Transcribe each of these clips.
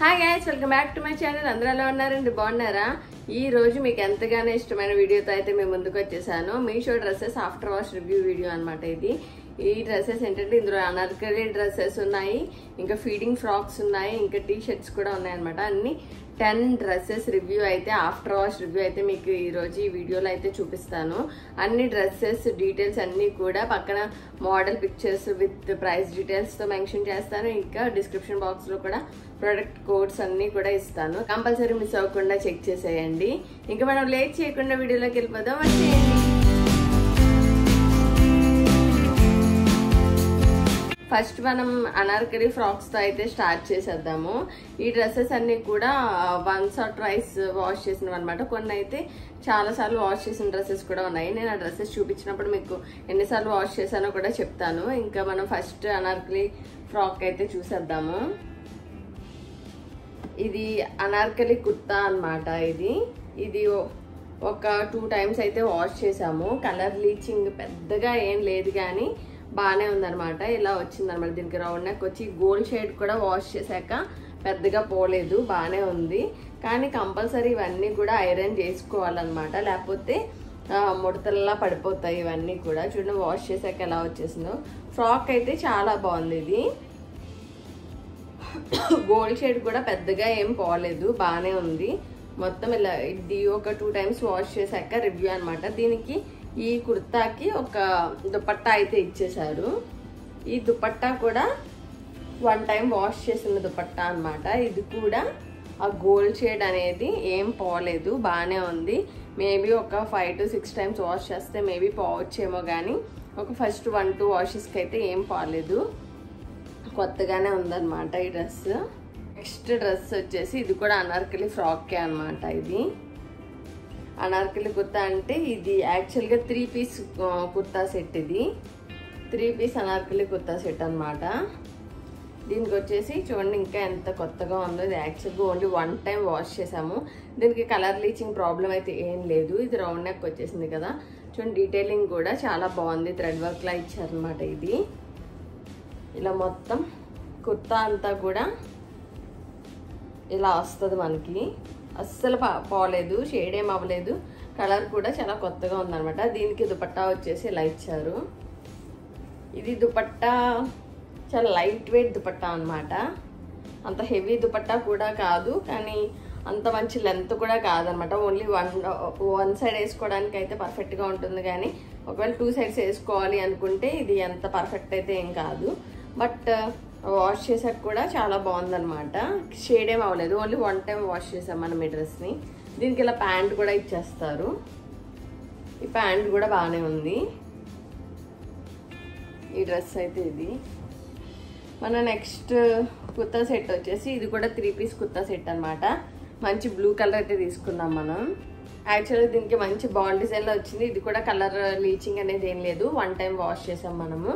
Hi guys, welcome back to my channel. అందరూ ఎలా ఉన్నారండి? బాగున్నారా? ఈ రోజు మీకు ఎంతగానో ఇష్టమైన వీడియోతో అయితే మేము ముందుకు వచ్చేసాను. Meesho dresses after wash review video అనమాట ఇది. ఈ డ్రెస్సెస్ ఏంటంటే ఇందులో అనార్కలి డ్రెస్సెస్ ఉన్నాయి, ఇంకా ఫీడింగ్ ఫ్రాక్స్ ఉన్నాయి, ఇంకా టీ షర్ట్స్ కూడా ఉన్నాయి అనమాట. అన్ని 10 డ్రెస్సెస్ రివ్యూ అయితే ఆఫ్టర్ వాష్ రివ్యూ అయితే మీకు ఈరోజు ఈ వీడియోలో అయితే చూపిస్తాను. అన్ని డ్రెస్సెస్ డీటెయిల్స్ అన్నీ కూడా పక్కన మోడల్ పిక్చర్స్ విత్ ప్రైస్ డీటెయిల్స్తో మెన్షన్ చేస్తాను. ఇంకా డిస్క్రిప్షన్ బాక్స్లో కూడా ప్రొడక్ట్ కోడ్స్ అన్నీ కూడా ఇస్తాను. కంపల్సరీ మిస్ అవ్వకుండా చెక్ చేసేయండి. ఇంకా మనం లేట్ చేయకుండా వీడియోలోకి వెళ్ళిపోదాం. వచ్చేయండి. ఫస్ట్ మనం అనార్కలి ఫ్రాక్స్తో అయితే స్టార్ట్ చేసేద్దాము. ఈ డ్రెస్సెస్ అన్నీ కూడా వన్స్ ఆర్ ట్వైస్ వాష్ చేసినవి అనమాట. కొన్ని అయితే చాలాసార్లు వాష్ చేసిన డ్రెస్సెస్ కూడా ఉన్నాయి. నేను ఆ డ్రెస్సెస్ చూపించినప్పుడు మీకు ఎన్నిసార్లు వాష్ చేశానో కూడా చెప్తాను. ఇంకా మనం ఫస్ట్ అనార్కలి ఫ్రాక్ అయితే చూసేద్దాము. ఇది అనార్కలి కుర్తా అనమాట. ఇది ఒక 2 టైమ్స్ అయితే వాష్ చేసాము. కలర్ లీచింగ్ పెద్దగా ఏం లేదు కానీ బాగానే ఉందనమాట. ఇలా వచ్చిందనమాట. దీనికి రౌండ్ నెక్ వచ్చి గోల్డ్ షేడ్ కూడా వాష్ చేశాక పెద్దగా పోలేదు, బాగానే ఉంది. కానీ కంపల్సరీ ఇవన్నీ కూడా ఐరన్ చేసుకోవాలన్నమాట, లేకపోతే ముడతల్లా పడిపోతాయి ఇవన్నీ కూడా. చూడండి వాష్ చేశాక ఎలా వచ్చేసిందో. ఫ్రాక్ అయితే చాలా బాగుంది. ఇది గోల్డ్ షేడ్ కూడా పెద్దగా ఏం పోలేదు, బాగానే ఉంది మొత్తం. ఇలా ఇది ఒక 2 టైమ్స్ వాష్ చేశాక రివ్యూ అనమాట. దీనికి ఈ కుర్తాకి ఒక దుపట్టా అయితే ఇచ్చేశారు. ఈ దుపట్టా కూడా 1 టైం వాష్ చేసిన దుపట్టా అనమాట. ఇది కూడా ఆ గోల్డ్ షేడ్ అనేది ఏం పోలేదు, బాగానే ఉంది. మేబీ ఒక 5 to 6 టైమ్స్ వాష్ చేస్తే మేబీ పోవచ్చేమో, కానీ ఒక ఫస్ట్ 1-2 వాషెస్కి అయితే ఏం పోలేదు. కొత్తగానే ఉందన్నమాట ఈ డ్రెస్. నెక్స్ట్ డ్రెస్ వచ్చేసి ఇది కూడా అనార్కలి ఫ్రాకే అనమాట. ఇది అనార్కలి కుర్తా అంటే ఇది యాక్చువల్గా 3 పీస్ కుర్తా సెట్. ఇది 3 పీస్ అనార్కలి కుర్తా సెట్ అనమాట. దీనికి వచ్చేసి చూడండి ఇంకా ఎంత కొత్తగా ఉందో. ఇది యాక్చువల్గా ఓన్లీ 1 టైం వాష్ చేసాము. దీనికి కలర్ లీచింగ్ ప్రాబ్లం అయితే ఏం లేదు. ఇది రౌండ్ నెక్ వచ్చేసింది కదా. చూడండి డీటెయిలింగ్ కూడా చాలా బాగుంది, థ్రెడ్ వర్క్లా ఇచ్చారనమాట. ఇది ఇలా మొత్తం కుర్తా అంతా కూడా ఇలా వస్తుంది మనకి. అస్సలు పోలేదు, షేడ్ ఏం అవ్వలేదు. కలర్ కూడా చాలా కొత్తగా ఉందన్నమాట. దీనికి దుపట్టా వచ్చేసి ఇలా ఇచ్చారు. ఇది దుపట్టా చాలా లైట్ వెయిట్ దుపట్టా అనమాట. అంత హెవీ దుపట్టా కూడా కాదు, కానీ అంత మంచి లెంత్ కూడా కాదనమాట. ఓన్లీ వన్ సైడ్ వేసుకోవడానికి అయితే పర్ఫెక్ట్గా ఉంటుంది, కానీ ఒకవేళ 2 సైడ్స్ వేసుకోవాలి అనుకుంటే ఇది ఎంత పర్ఫెక్ట్ అయితే ఏం కాదు. బట్ వాష్ చేసాక కూడా చాలా బాగుందనమాట. షేడ్ ఏం అవ్వలేదు. ఓన్లీ 1 టైం వాష్ చేసాం మనం ఈ డ్రెస్ని. దీనికి ఇలా ప్యాంట్ కూడా ఇచ్చేస్తారు. ఈ ప్యాంట్ కూడా బాగానే ఉంది. ఈ డ్రెస్ అయితే ఇది. మన నెక్స్ట్ కుర్తా సెట్ వచ్చేసి ఇది కూడా 3 పీస్ కుర్తా సెట్ అనమాట. మంచి బ్లూ కలర్ అయితే తీసుకున్నాం మనం. యాక్చువల్గా దీనికి మంచి బాల్ డిజైన్లో వచ్చింది. ఇది కూడా కలర్ లీచింగ్ అనేది ఏం లేదు, 1 టైం వాష్ చేసాం మనము.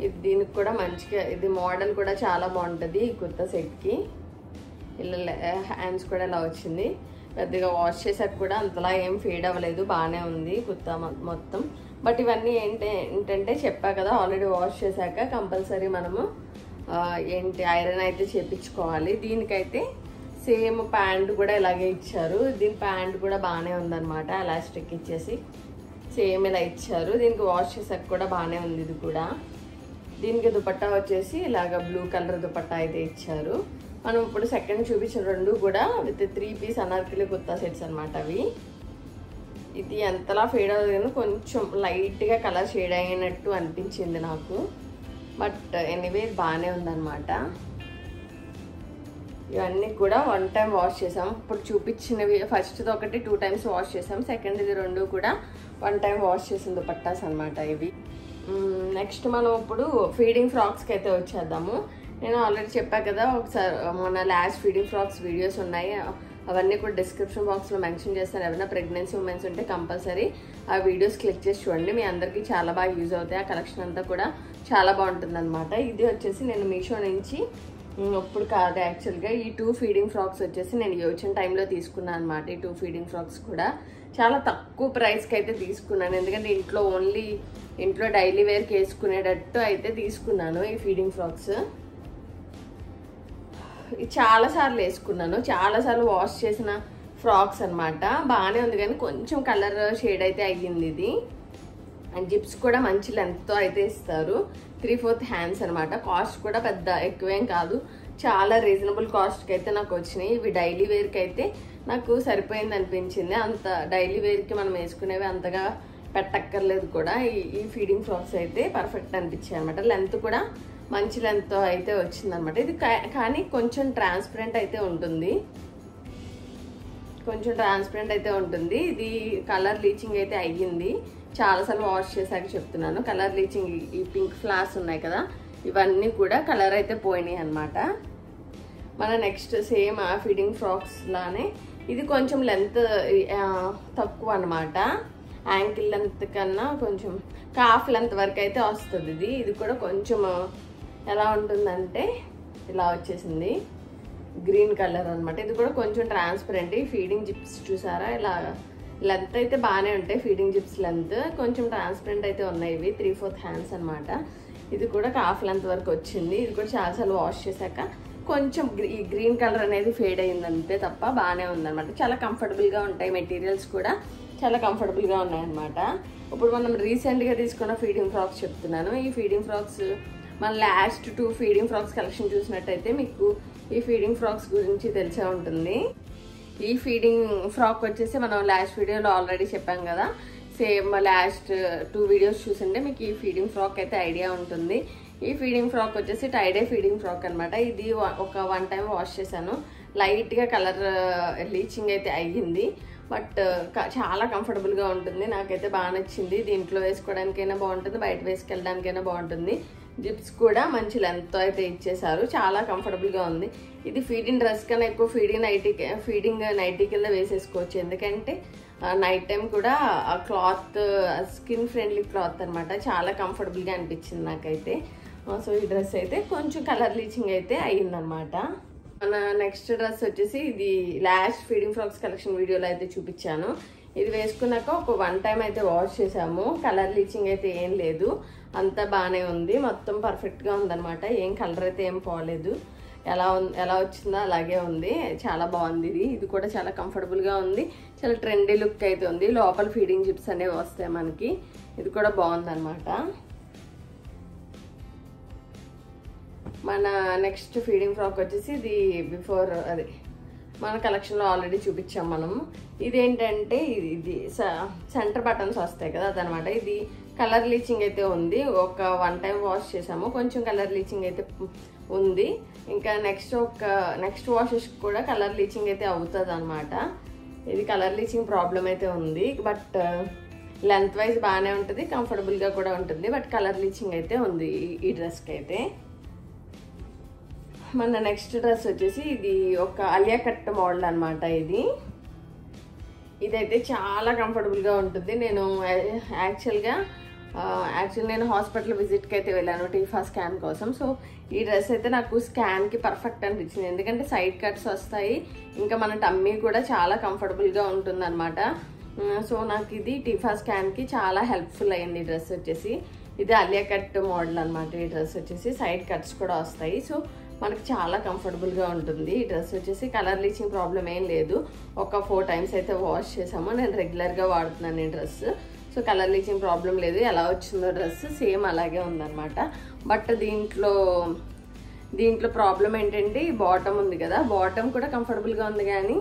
ఇది దీనికి కూడా మంచిగా, ఇది మోడల్ కూడా చాలా బాగుంటుంది ఈ కుర్తా సెట్కి. ఇలా హ్యాండ్స్ కూడా ఇలా వచ్చింది. పెద్దగా వాష్ చేసాక కూడా అంతలా ఏం ఫేడ్ అవ్వలేదు, బాగానే ఉంది కుర్తా మొత్తం. బట్ ఇవన్నీ ఏంటంటే చెప్పా కదా, ఆల్రెడీ వాష్ చేశాక కంపల్సరీ మనము ఐరన్ అయితే చేపించుకోవాలి. దీనికైతే సేమ్ ప్యాంట్ కూడా ఇలాగే ఇచ్చారు. దీని ప్యాంట్ కూడా బాగానే ఉందన్నమాట. ఎలాస్టిక్ ఇచ్చేసి సేమ్ ఇలా ఇచ్చారు. దీనికి వాష్ చేసాక కూడా బాగానే ఉంది. ఇది కూడా దీనికి దుపట్టా వచ్చేసి ఇలాగ బ్లూ కలర్ దుపట్టా అయితే ఇచ్చారు. మనం ఇప్పుడు సెకండ్ చూపించిన 2 కూడా with 3 piece Anarkali kurta sets అనమాట అవి. ఇది ఎంతలా ఫేడ్ అవుతుంది, కొంచెం లైట్గా కలర్ షేడ్ అయినట్టు అనిపించింది నాకు. బట్ ఎనీవే బాగానే ఉందన్నమాట. ఇవన్నీ కూడా 1 టైం వాష్ చేసాం. ఇప్పుడు చూపించినవి ఫస్ట్ది ఒకటి 2 టైమ్స్ వాష్ చేసాం. సెకండ్ ఇది 2 కూడా 1 టైం వాష్ చేసిన దుపట్టాస్ అనమాట ఇవి. నెక్స్ట్ మనం ఇప్పుడు ఫీడింగ్ ఫ్రాక్స్కి అయితే వచ్చేద్దాము. నేను ఆల్రెడీ చెప్పా కదా, ఒకసారి మన లాస్ట్ ఫీడింగ్ ఫ్రాక్స్ వీడియోస్ ఉన్నాయి, అవన్నీ కూడా డిస్క్రిప్షన్ బాక్స్లో మెన్షన్ చేస్తాను. ఏమైనా ప్రెగ్నెన్సీ ఉమెన్స్ ఉంటే కంపల్సరీ ఆ వీడియోస్ క్లిక్ చేసి చూడండి, మీ అందరికీ చాలా బాగా యూజ్ అవుతాయి. ఆ కలెక్షన్ అంతా కూడా చాలా బాగుంటుంది అనమాట. ఇది వచ్చేసి నేను మీషో నుంచి ఇప్పుడు కాదు, యాక్చువల్గా ఈ 2 ఫీడింగ్ ఫ్రాక్స్ వచ్చేసి నేను యోచన టైంలో తీసుకున్నాను అనమాట. ఈ 2 ఫీడింగ్ ఫ్రాక్స్ కూడా చాలా తక్కువ ప్రైస్కి అయితే తీసుకున్నాను, ఎందుకంటే ఇంట్లో డైలీ వేర్కి వేసుకునేటట్టు అయితే తీసుకున్నాను ఈ ఫీడింగ్ ఫ్రాక్స్. చాలాసార్లు వేసుకున్నాను, చాలాసార్లు వాష్ చేసిన ఫ్రాక్స్ అనమాట. బాగానే ఉంది కానీ కొంచెం కలర్ షేడ్ అయితే అయ్యింది ఇది. అండ్ జిప్స్ కూడా మంచి లెంత్తో అయితే ఇస్తారు. 3/4 హ్యాండ్స్ అనమాట. కాస్ట్ కూడా పెద్ద ఎక్కువేం కాదు, చాలా రీజనబుల్ కాస్ట్కి అయితే నాకు వచ్చినాయి. ఇవి డైలీ వేర్కి అయితే నాకు సరిపోయింది అనిపించింది. అంత డైలీ వేర్కి మనం వేసుకునేవి అంతగా పెట్టక్కర్లేదు కూడా. ఈ ఫీడింగ్ ఫ్రాక్స్ అయితే పర్ఫెక్ట్ అనిపించాయి అనమాట. లెంత్ కూడా మంచి లెంత్తో అయితే వచ్చిందనమాట. ఇది కానీ కొంచెం ట్రాన్స్పరెంట్ అయితే ఉంటుంది, కొంచెం ట్రాన్స్పరెంట్ అయితే ఉంటుంది. ఇది కలర్ లీచింగ్ అయితే అయ్యింది, చాలాసార్లు వాష్ చేశాక చెప్తున్నాను. కలర్ లీచింగ్, ఈ పింక్ ఫ్లాస్ ఉన్నాయి కదా, ఇవన్నీ కూడా కలర్ అయితే పోయినాయి అనమాట. మన నెక్స్ట్ సేమ్ ఆ ఫీడింగ్ ఫ్రాక్స్ లానే ఇది కొంచెం లెంత్ తక్కువ అనమాట. యాంకిల్ లెంత్ కన్నా కొంచెం కాఫ్ లెంత్ వరకు అయితే వస్తుంది. ఇది కూడా కొంచెం ఎలా ఉంటుందంటే ఇలా వచ్చేసింది, గ్రీన్ కలర్ అనమాట. ఇది కూడా కొంచెం ట్రాన్స్పరెంట్. ఈ ఫీడింగ్ జిప్స్ చూసారా, ఇలా లెంత్ అయితే బాగానే ఉంటాయి. ఫీడింగ్ జిప్స్ లెంత్ కొంచెం ట్రాన్స్పరెంట్ అయితే ఉన్నాయి. ఇవి 3/4 హ్యాండ్స్ అనమాట. ఇది కూడా కాఫ్ లెంత్ వరకు వచ్చింది. ఇది కూడా చాలాసార్లు వాష్ చేశాక కొంచెం ఈ గ్రీన్ కలర్ అనేది ఫేడ్ అయింది అంతే తప్ప బాగానే ఉందన్నమాట. చాలా కంఫర్టబుల్గా ఉంటాయి, మెటీరియల్స్ కూడా చాలా కంఫర్టబుల్గా ఉన్నాయన్నమాట. ఇప్పుడు మనం రీసెంట్గా తీసుకున్న ఫీడింగ్ ఫ్రాక్స్ చెప్తున్నాను. ఈ ఫీడింగ్ ఫ్రాక్స్ మన లాస్ట్ 2 ఫీడింగ్ ఫ్రాక్స్ కలెక్షన్ చూసినట్టయితే మీకు ఈ ఫీడింగ్ ఫ్రాక్స్ గురించి తెలిసే ఉంటుంది. ఈ ఫీడింగ్ ఫ్రాక్ వచ్చేసి మనం లాస్ట్ వీడియోలో ఆల్రెడీ చెప్పాం కదా. సేమ్ లాస్ట్ 2 వీడియోస్ చూసింటే మీకు ఈ ఫీడింగ్ ఫ్రాక్ అయితే ఐడియా ఉంటుంది. ఈ ఫీడింగ్ ఫ్రాక్ వచ్చేసి టైడే ఫీడింగ్ ఫ్రాక్ అనమాట. ఇది ఒక 1 టైం వాష్ చేశాను. లైట్గా కలర్ లీచింగ్ అయితే అయ్యింది, బట్ చాలా కంఫర్టబుల్గా ఉంటుంది. నాకైతే బాగా నచ్చింది. దీంట్లో వేసుకోవడానికైనా బాగుంటుంది, బయట వేసుకెళ్ళడానికైనా బాగుంటుంది. జిప్స్ కూడా మంచి లెంత్తో అయితే ఇచ్చేసారు, చాలా కంఫర్టబుల్గా ఉంది. ఇది ఫీడింగ్ డ్రెస్ కన్నా ఎక్కువ ఫీడింగ్ నైటీ కింద వేసేసుకోవచ్చు. ఎందుకంటే నైట్ టైం కూడా ఆ క్లాత్ స్కిన్ ఫ్రెండ్లీ క్లాత్ అనమాట. చాలా కంఫర్టబుల్గా అనిపించింది నాకైతే. సో ఈ డ్రెస్ అయితే కొంచెం కలర్ లీచింగ్ అయితే అయ్యిందనమాట. మన నెక్స్ట్ డ్రెస్ వచ్చేసి ఇది లాస్ట్ ఫీడింగ్ ఫ్రాక్స్ కలెక్షన్ వీడియోలో అయితే చూపించాను. ఇది వేసుకున్నాక ఒక 1 టైం అయితే వాష్ చేసాము. కలర్ లీచింగ్ అయితే ఏం లేదు, అంతా బాగానే ఉంది, మొత్తం పర్ఫెక్ట్గా ఉందన్నమాట. ఏం కలర్ అయితే ఏం పోలేదు, ఎలా వచ్చిందో అలాగే ఉంది. చాలా బాగుంది. ఇది కూడా చాలా కంఫర్టబుల్గా ఉంది, చాలా ట్రెండీ లుక్ అయితే ఉంది. లోపల ఫీడింగ్ జిప్స్ అనేవి వస్తాయి మనకి. ఇది కూడా బాగుందన్నమాట. మన నెక్స్ట్ ఫీడింగ్ ఫ్రాక్ వచ్చేసి ఇది బిఫోర్ అది మన కలెక్షన్లో ఆల్రెడీ చూపించాం మనం. ఇదేంటంటే ఇది సెంటర్ బటన్స్ వస్తాయి కదా అదనమాట. ఇది కలర్ లీచింగ్ అయితే ఉంది. ఒక 1 టైం వాష్ చేసాము, కొంచెం కలర్ లీచింగ్ అయితే ఉంది. ఇంకా నెక్స్ట్ వాషెస్ కూడా కలర్ లీచింగ్ అయితే అవుతుంది అనమాట. ఇది కలర్ లీచింగ్ ప్రాబ్లం అయితే ఉంది, బట్ లెంత్ వైజ్ బాగానే ఉంటుంది, కంఫర్టబుల్గా కూడా ఉంటుంది. బట్ కలర్ లీచింగ్ అయితే ఉంది ఈ డ్రెస్కి అయితే. మన నెక్స్ట్ డ్రెస్ వచ్చేసి ఇది ఒక అలియా కట్ మోడల్ అనమాట. ఇదైతే చాలా కంఫర్టబుల్గా ఉంటుంది. యాక్చువల్గా నేను హాస్పిటల్ విజిట్కి అయితే వెళ్ళాను టీఫా స్కాన్ కోసం. సో ఈ డ్రెస్ అయితే నాకు స్కాన్కి పర్ఫెక్ట్ అనిపించింది, ఎందుకంటే సైడ్ కట్స్ వస్తాయి, ఇంకా మన టమ్మీ కూడా చాలా కంఫర్టబుల్గా ఉంటుంది అనమాట. సో నాకు ఇది టీఫా స్కాన్కి చాలా హెల్ప్ఫుల్ అయింది. ఈ డ్రెస్ వచ్చేసి ఇది అలియా కట్ మోడల్ అనమాట. ఈ డ్రెస్ వచ్చేసి సైడ్ కట్స్ కూడా వస్తాయి, సో మనకి చాలా కంఫర్టబుల్గా ఉంటుంది. ఈ డ్రెస్ వచ్చేసి కలర్ లీచింగ్ ప్రాబ్లం ఏం లేదు. ఒక 4 టైమ్స్ అయితే వాష్ చేసాము. నేను రెగ్యులర్గా వాడుతున్నాను ఈ dress, so colour leaching problem లేదు. ఎలా వచ్చిందో డ్రెస్ సేమ్ అలాగే ఉందన్నమాట. బట్ దీంట్లో ప్రాబ్లం ఏంటంటే బాటమ్ ఉంది కదా, బాటమ్ కూడా కంఫర్టబుల్గా ఉంది, కానీ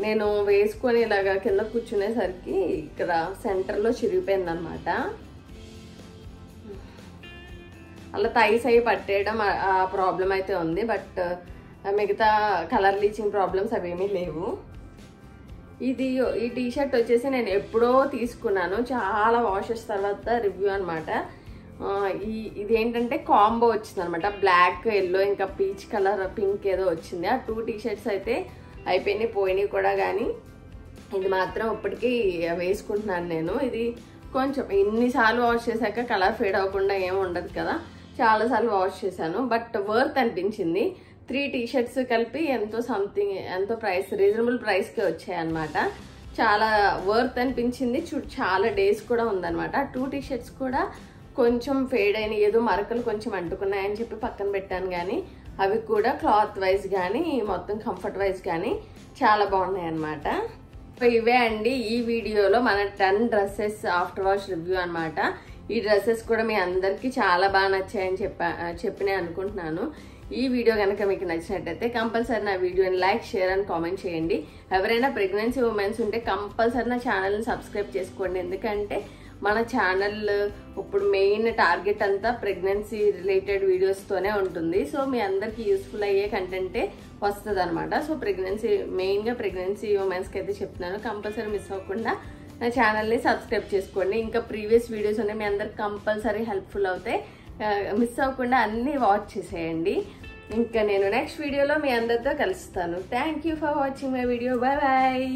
నేను వేసుకొని ఇలాగా కింద కూర్చునేసరికి ఇక్కడ సెంటర్లో చిరిగిపోయింది అనమాట. అలా థైస్ అయ్యి పట్టేయడం ఆ ప్రాబ్లం అయితే ఉంది, బట్ మిగతా కలర్ లీచింగ్ ప్రాబ్లమ్స్ అవేమీ లేవు. ఈ టీషర్ట్ వచ్చేసి నేను ఎప్పుడో తీసుకున్నాను, చాలా వాషెస్ తర్వాత రివ్యూ అనమాట. ఇది ఏంటంటే కాంబో వచ్చింది అనమాట. బ్లాక్, ఎల్లో, ఇంకా పీచ్ కలర్, పింక్ ఏదో వచ్చింది. ఆ 2 టీషర్ట్స్ అయితే అయిపోయినాయి, పోయినాయి కూడా, కానీ ఇది మాత్రం ఇప్పటికీ వేసుకుంటున్నాను నేను. ఇది కొంచెం ఇన్నిసార్లు వాష్ చేశాక కలర్ ఫేడ్ అవ్వకుండా ఏమి ఉండదు కదా, చాలాసార్లు వాష్ చేశాను, బట్ వర్త్ అనిపించింది. 3 టీషర్ట్స్ కలిపి ఎంతో ప్రైస్, రీజనబుల్ ప్రైస్కే వచ్చాయి అనమాట. చాలా వర్త్ అనిపించింది. చాలా డేస్ కూడా ఉందన్నమాట. 2 టీషర్ట్స్ కూడా కొంచెం ఫేడ్ అయినాయి, ఏదో మరకలు కొంచెం అంటుకున్నాయని చెప్పి పక్కన పెట్టాను, కానీ అవి కూడా క్లాత్ వైజ్ కానీ మొత్తం కంఫర్ట్ వైజ్ కానీ చాలా బాగున్నాయి అన్నమాట. ఇవే అండి ఈ వీడియోలో మన 10 డ్రెస్సెస్ ఆఫ్టర్ వాష్ రివ్యూ అన్నమాట. ఈ డ్రెస్సెస్ కూడా మీ అందరికీ చాలా బాగా నచ్చాయని చెప్పినే అనుకుంటున్నాను. ఈ వీడియో కనుక మీకు నచ్చినట్టయితే కంపల్సరీ నా వీడియోని లైక్, షేర్ అండ్ కామెంట్ చేయండి. ఎవరైనా ప్రెగ్నెన్సీ ఉమెన్స్ ఉంటే కంపల్సరీ నా ఛానల్ని సబ్స్క్రైబ్ చేసుకోండి. ఎందుకంటే మన ఛానల్ ఇప్పుడు మెయిన్ టార్గెట్ అంతా ప్రెగ్నెన్సీ రిలేటెడ్ వీడియోస్తోనే ఉంటుంది. సో మీ అందరికీ యూస్ఫుల్ అయ్యే కంటెంటే వస్తుంది అనమాట. సో మెయిన్గా ప్రెగ్నెన్సీ ఉమెన్స్కి అయితే చెప్తున్నాను, కంపల్సరీ మిస్ అవ్వకుండా నా ఛానల్ని సబ్స్క్రైబ్ చేసుకోండి. ఇంకా ప్రీవియస్ వీడియోస్ ఉన్నాయి, మీ అందరికి కంపల్సరీ హెల్ప్ఫుల్ అవుతాయి. మిస్ అవ్వకుండా అన్నీ వాచ్ చేసేయండి. ఇంకా నేను నెక్స్ట్ వీడియోలో మీ అందరితో కలుస్తాను. Thank you for watching my video. Bye bye.